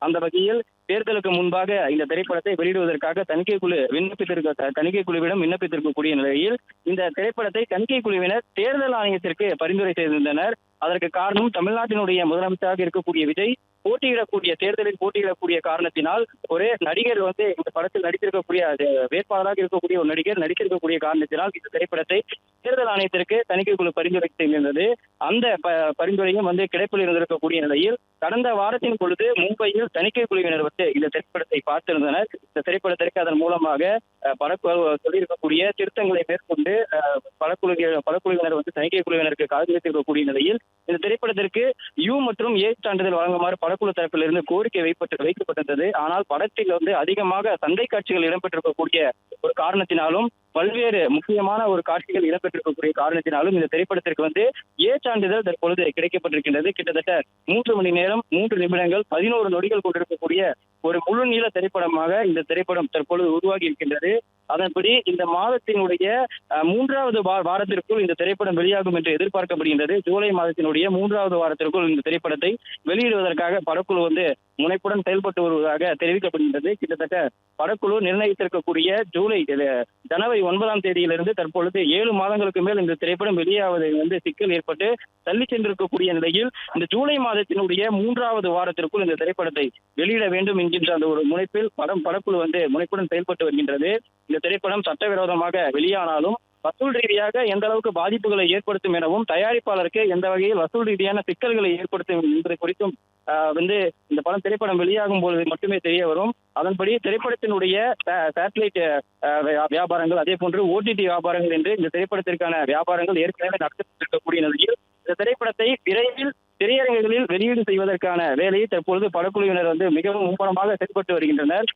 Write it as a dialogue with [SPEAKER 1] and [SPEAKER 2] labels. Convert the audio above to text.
[SPEAKER 1] அந்த வகையில் தேர்தலுக்கு முன்பாக இந்த திரைப்படத்தை வெளியிடுவதற்காக தணிக்கை குழுவிடம் விண்ணப்பித்திருக்கக்கூடிய நிலையில் இந்த திரைப்படத்தை தணிக்கை குழுவினர் தேர்தல் ஆணையத்திற்கு பரிந்துரை செய்திருந்தனர். அதற்கு காரணம் தமிழ்நாட்டினுடைய முதலமைச்சராக இருக்கக்கூடிய விஜய் தேர்தலில் போட்டியிடக்கூடிய காரணத்தினால் ஒரு நடிகர் இந்த படத்தில் நடித்திருக்கக்கூடிய வேட்பாளராக இருக்கக்கூடிய ஒரு நடிகர் நடித்திருக்கக்கூடிய காரணத்தினால் இந்த திரைப்படத்தை தேர்தல் ஆணையத்திற்கு தணிக்கை குழு பரிந்துரை செய்திருந்தது. அந்த பரிந்துரையும் கிடைப்பில் இருந்திருக்கக்கூடிய நிலையில் கடந்த வாரத்தின் பொழுது மும்பையில் தணிக்கை குழுவினர் இந்த திரைப்படத்தை பார்த்திருந்தனர். இந்த திரைப்படத்திற்கு அதன் மூலமாக சொல்லியிருக்கக்கூடிய திருத்தங்களை மேற்கொண்டு படக்குழுவினர் தணிக்கை குழுவினருக்கு காதலித்திருக்கக்கூடிய நிலையில் இந்த திரைப்படத்திற்கு யூ மற்றும் ஏ சான்றிதழ் வழங்குமாறு படக்குழு தரப்பிலிருந்து கோரிக்கை வைக்கப்பட்டிருந்தது. ஆனால் படத்தில் அதிகமாக சண்டை காட்சிகள் இடம்பெற்றிருக்கக்கூடிய ஒரு காரணத்தினாலும் பல்வேறு முக்கியமான ஒரு காட்சிகள் இடம்பெற்றிருக்கக்கூடிய காரணத்தினாலும் இந்த திரைப்படத்திற்கு ஏ சான்றிதழ் தற்பொழுது கிடைக்கப்பட்டிருக்கின்றது. கிட்டத்தட்ட 3 மணி நேரம் 3 நிமிடங்கள் 11 நொடிகள் கொண்டிருக்கக்கூடிய ஒரு முழு நீள திரைப்படமாக இந்த திரைப்படம் தற்பொழுது உருவாகி இருக்கின்றது. அதன்படி இந்த மாதத்தினுடைய 3வது வாரத்திற்குள் இந்த திரைப்படம் வெளியாகும் என்று எதிர்பார்க்கப்படுகின்றது. ஜூலை மாதத்தினுடைய 3வது வாரத்திற்குள் இந்த திரைப்படத்தை வெளியிடுவதற்காக படக்குழு முனைப்புடன் செயல்பட்டு வருவதாக தெரிவிக்கப்படுகின்றது. கிட்டத்தட்ட படக்குழு நிர்ணயித்திருக்கக்கூடிய ஜனவரி 9ஆம் தேதியிலிருந்து தற்பொழுது 7 மாதங்களுக்கு மேல் இந்த திரைப்படம் வெளியாவதை சிக்கல் ஏற்பட்டு தள்ளி சென்றிருக்கக்கூடிய நிலையில் இந்த ஜூலை மாதத்தினுடைய 3வது வாரத்திற்குள் இந்த திரைப்படத்தை வெளியிட வேண்டும் என்கின்ற அந்த ஒரு முனைப்பில் படக்குழு முனைப்புடன் செயல்பட்டு வருகின்றது. இந்த திரைப்படம் சட்டவிரோதமாக வெளியானாலும் வசூல் ரீதியாக எந்த அளவுக்கு பாதிப்புகளை ஏற்படுத்தும் எனவும் தயாரிப்பாளருக்கு எந்த வகையில் வசூல் ரீதியான சிக்கல்களை ஏற்படுத்தும் என்பது குறித்தும் இந்த திரைப்படம் வெளியாகும் போது மட்டுமே தெரிய வரும். அதன்படி திரைப்படத்தினுடைய சேட்டலைட் வியாபாரங்கள் அதே போன்று OTT வியாபாரங்கள் என்று இந்த திரைப்படத்திற்கான வியாபாரங்கள் ஏற்கனவே நடத்தப்பட்டிருக்கக்கூடிய நிலையில் இந்த திரைப்படத்தை விரைவில் திரையரங்குகளில் வெளியீடு செய்வதற்கான வேலையை தற்பொழுது படக்குழுவினர் மிகவும் மும்முரமாக செயல்பட்டு வருகின்றனர்.